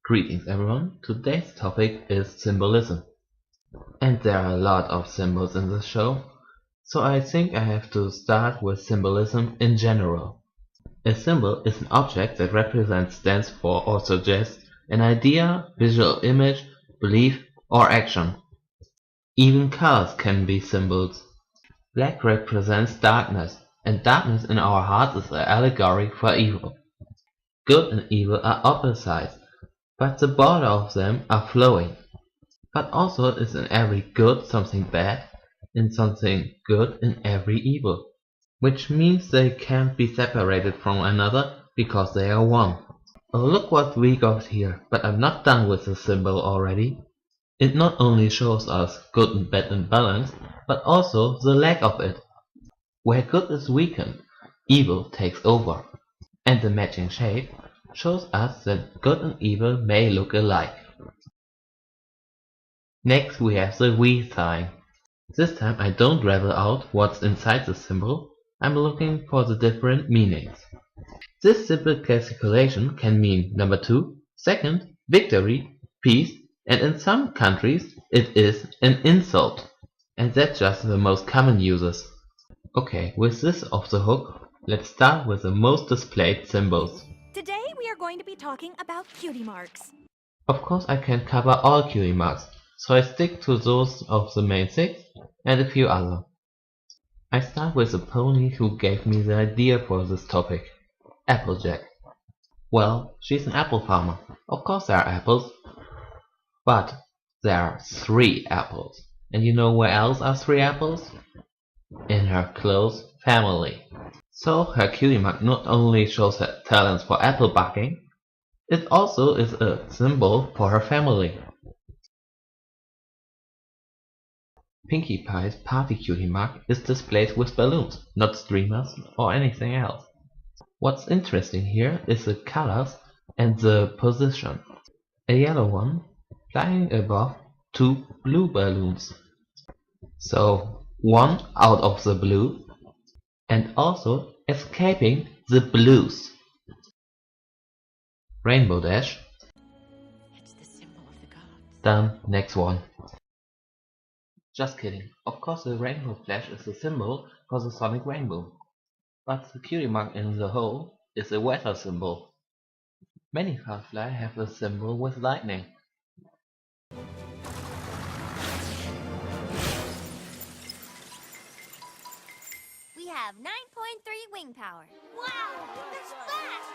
Greetings everyone, today's topic is symbolism. And there are a lot of symbols in this show, so I think I have to start with symbolism in general. A symbol is an object that represents, stands for, or suggests an idea, visual image, belief, or action. Even colors can be symbols. Black represents darkness, and darkness in our hearts is an allegory for evil. Good and evil are opposites, but the border of them are flowing. But also is in every good something bad, in something good in every evil. Which means they can't be separated from another because they are one. Oh, look what we got here, but I'm not done with the symbol already. It not only shows us good and bad in balance, but also the lack of it. Where good is weakened, evil takes over. And the matching shape shows us that good and evil may look alike. Next we have the V sign. This time I don't revel out what's inside the symbol, I'm looking for the different meanings. This simple classification can mean number 2, second, victory, peace, and in some countries it is an insult. And that's just the most common uses. Okay, with this off the hook, let's start with the most displayed symbols. Today we are going to be talking about cutie marks. Of course I can cover all cutie marks, so I stick to those of the main 6 and a few other. I start with the pony who gave me the idea for this topic, Applejack. Well, she's an apple farmer. Of course there are apples, but there are 3 apples. And you know where else are 3 apples? In her close family. So her cutie mark not only shows her talents for apple barking, it also is a symbol for her family. Pinkie Pie's party cutie mark is displayed with balloons, not streamers or anything else. What's interesting here is the colors and the position. A yellow one flying above 2 blue balloons. So one out of the blue and also escaping the blues. Rainbow Dash. It's the symbol of the gods. Done, next one. Just kidding. Of course the rainbow flash is the symbol for the sonic rainbow. But the cutie mark in the whole is a weather symbol. Many firefly have a symbol with lightning. We have 9.3 wing power. Wow, that's fast!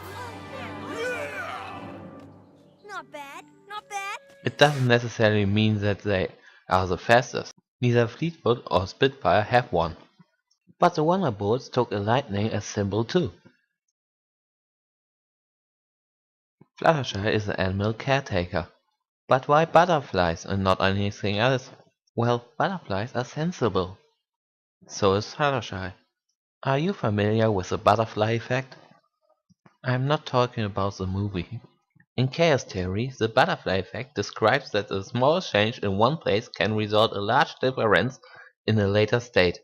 Not bad, not bad. It doesn't necessarily mean that they are the fastest. Neither Fleetfoot or Spitfire have one. But the Wonderbolts took a lightning as symbol too. Fluttershy is an animal caretaker. But why butterflies and not anything else? Well, butterflies are sensible. So is Fluttershy. Are you familiar with the butterfly effect? I'm not talking about the movie. In chaos theory, the butterfly effect describes that a small change in one place can result in a large difference in a later state.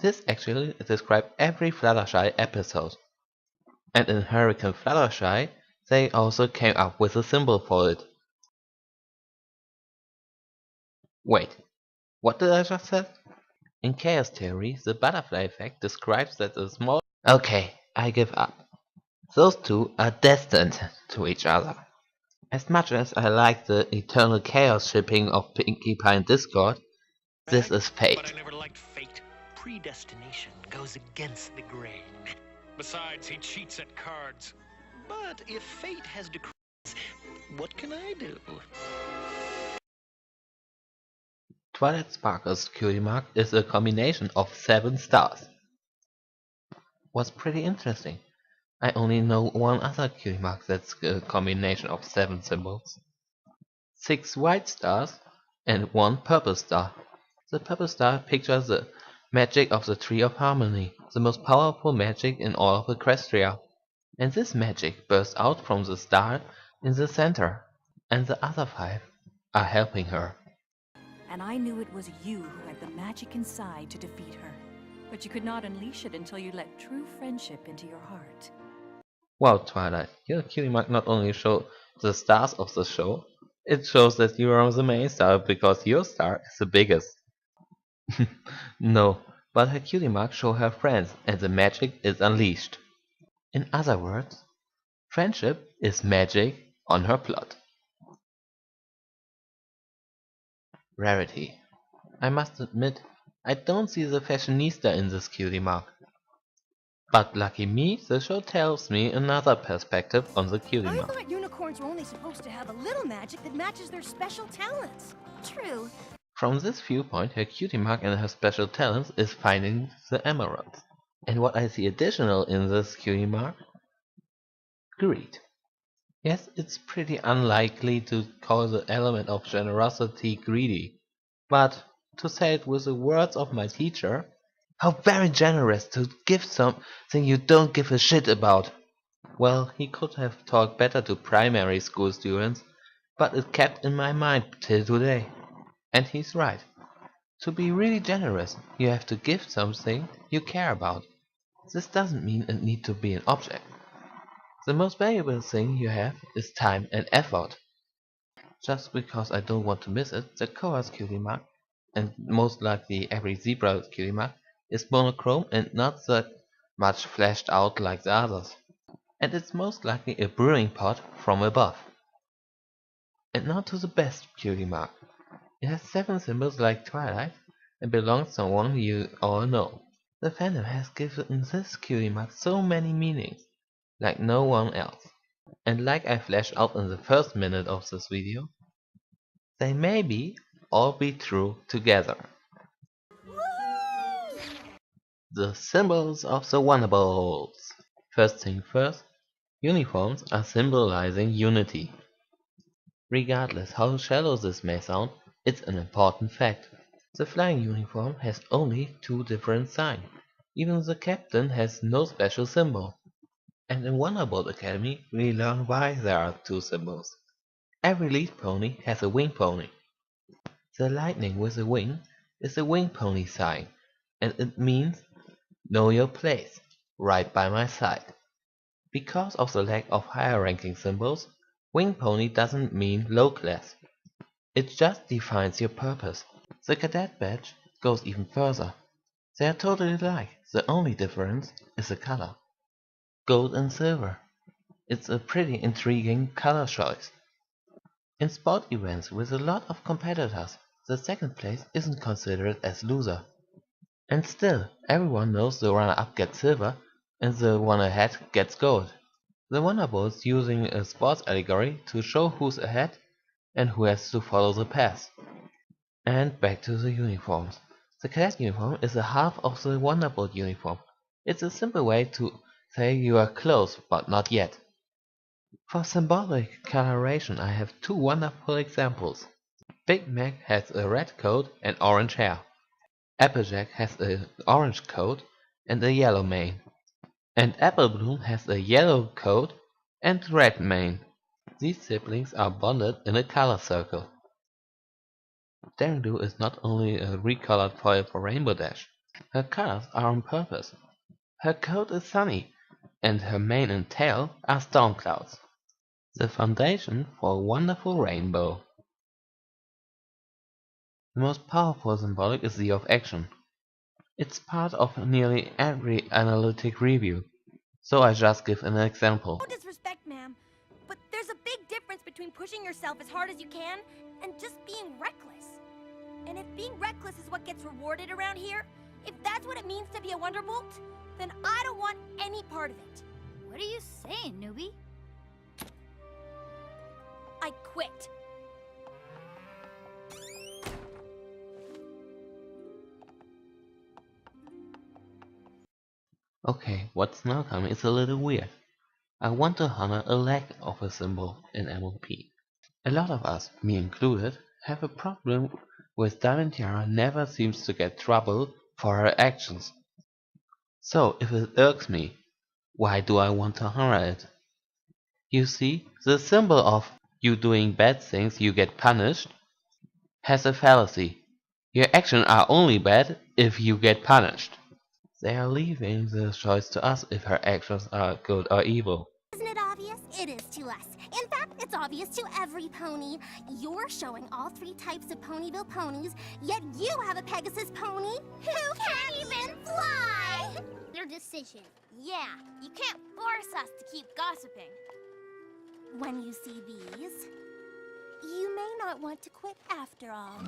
This actually describes every Fluttershy episode. And in Hurricane Fluttershy, they also came up with a symbol for it. Wait, what did I just say? In chaos theory, the butterfly effect describes that a small... Okay, I give up. Those two are destined to each other. As much as I like the eternal chaos shipping of Pinkie Pie and Discord, this is fate. But I never liked fate. Predestination goes against the grain. Besides, he cheats at cards. But if fate has decrees, what can I do? Twilight Sparkle's cutie mark is a combination of 7 stars. What's pretty interesting. I only know one other cutie mark that's a combination of 7 symbols. 6 white stars and 1 purple star. The purple star pictures the magic of the Tree of Harmony, the most powerful magic in all of Equestria. And this magic bursts out from the star in the center, and the other 5 are helping her. And I knew it was you who had the magic inside to defeat her. But you could not unleash it until you let true friendship into your heart. Wow, Twilight, your cutie mark not only shows the stars of the show, it shows that you are the main star because your star is the biggest. No, but her cutie marks show her friends and the magic is unleashed. In other words, friendship is magic on her plot. Rarity. I must admit, I don't see the fashionista in this cutie mark. But lucky me, the show tells me another perspective on the cutie I mark. thought unicorns were only supposed to have a little magic that matches their special talents. True. From this viewpoint, her cutie mark and her special talents is finding the emeralds. And what I see additional in this cutie mark? Greed. Yes, it's pretty unlikely to call the element of generosity greedy, but to say it with the words of my teacher, how very generous to give something you don't give a shit about. Well, he could have talked better to primary school students, but it kept in my mind till today. And he's right. To be really generous, you have to give something you care about. This doesn't mean it needs to be an object. The most valuable thing you have is time and effort. Just because I don't want to miss it, the Koa's cutie mark, and most likely every zebra cutie mark, is monochrome and not that much fleshed out like the others. And it's most likely a brewing pot from above. And now to the best cutie mark. It has 7 symbols like Twilight, and belongs to someone you all know. The fandom has given this cutie mark so many meanings, like no one else. And like I fleshed out in the first minute of this video, they maybe all be true together. The symbols of the Wonderbolts. First thing first, uniforms are symbolizing unity. Regardless how shallow this may sound, it's an important fact. The flying uniform has only 2 different signs. Even the captain has no special symbol. And in Wonderbolt Academy we learn why there are 2 symbols. Every lead pony has a wing pony. The lightning with a wing is a wing pony sign, and it means know your place, right by my side. Because of the lack of higher ranking symbols, wing pony doesn't mean low class. It just defines your purpose. The cadet badge goes even further. They are totally alike, the only difference is the color. Gold and silver. It's a pretty intriguing color choice. In sport events with a lot of competitors, the second place isn't considered as loser. And still, everyone knows the runner-up gets silver and the one ahead gets gold. The Wonderbolts using a sports allegory to show who's ahead and who has to follow the path. And back to the uniforms. The cadet uniform is a half of the Wonderbolt uniform. It's a simple way to say you are close but not yet. For symbolic coloration I have 2 wonderful examples. Big Mac has a red coat and orange hair. Applejack has an orange coat and a yellow mane. And Apple Bloom has a yellow coat and red mane. These siblings are bonded in a color circle. Daring Do is not only a recolored foil for Rainbow Dash. Her colors are on purpose. Her coat is sunny, and her mane and tail are storm clouds. The foundation for a wonderful rainbow. The most powerful symbolic is the of action. It's part of nearly every analytic review, so I just give an example. No disrespect, ma'am, but there's a big difference between pushing yourself as hard as you can and just being reckless. And if being reckless is what gets rewarded around here, if that's what it means to be a Wonderbolt, then I don't want any part of it. What are you saying, newbie? I quit. Okay, what's now coming is a little weird. I want to honor a lack of a symbol in MOP. A lot of us, me included, have a problem with Diamond Tiara never seems to get trouble for her actions. So if it irks me, why do I want to honor it? You see, the symbol of you doing bad things you get punished has a fallacy. Your actions are only bad if you get punished. They are leaving the choice to us if her actions are good or evil. Isn't it obvious? It is to us. In fact, it's obvious to every pony. You're showing all 3 types of Ponyville ponies, yet you have a Pegasus pony who can't even fly! Your decision. Yeah, you can't force us to keep gossiping. When you see these, you may not want to quit after all.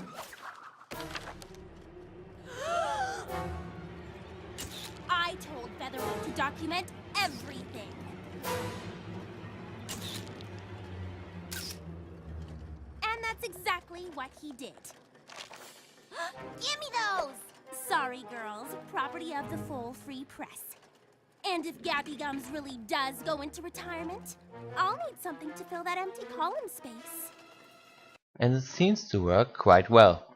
I told Featherweight to document everything. And that's exactly what he did. Give me those! Sorry, girls. Property of the full Free Press. And if Gappy Gums really does go into retirement, I'll need something to fill that empty column space. And it seems to work quite well.